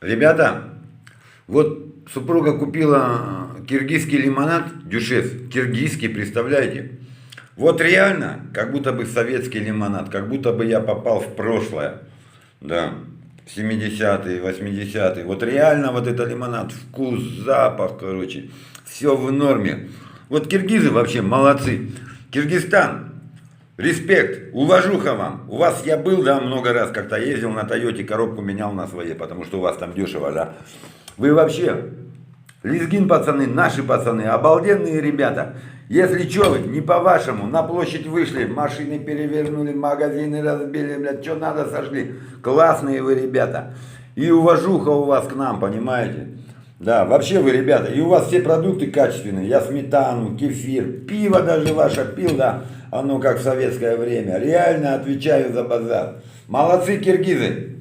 Ребята, вот супруга купила киргизский лимонад, дюшес, киргизский, представляете? Вот реально, как будто бы советский лимонад, как будто бы я попал в прошлое, да, 70-е, 80-е. Вот реально вот это лимонад, вкус, запах, короче, все в норме. Вот киргизы вообще молодцы. Киргизстан, респект, уважуха вам. У вас я был, да, много раз, как-то ездил на Тойоте, коробку менял на своей, потому что у вас там дешево, да. Вы вообще, лезгин пацаны, наши пацаны, обалденные ребята. Если что, не по-вашему, на площадь вышли, машины перевернули, магазины разбили, блядь, что надо сожгли. Классные вы ребята. И уважуха у вас к нам, понимаете? Да, вообще вы ребята, и у вас все продукты качественные. Я сметану, кефир, пиво даже ваше пил, да, оно как в советское время. Реально отвечаю за базар. Молодцы киргизы.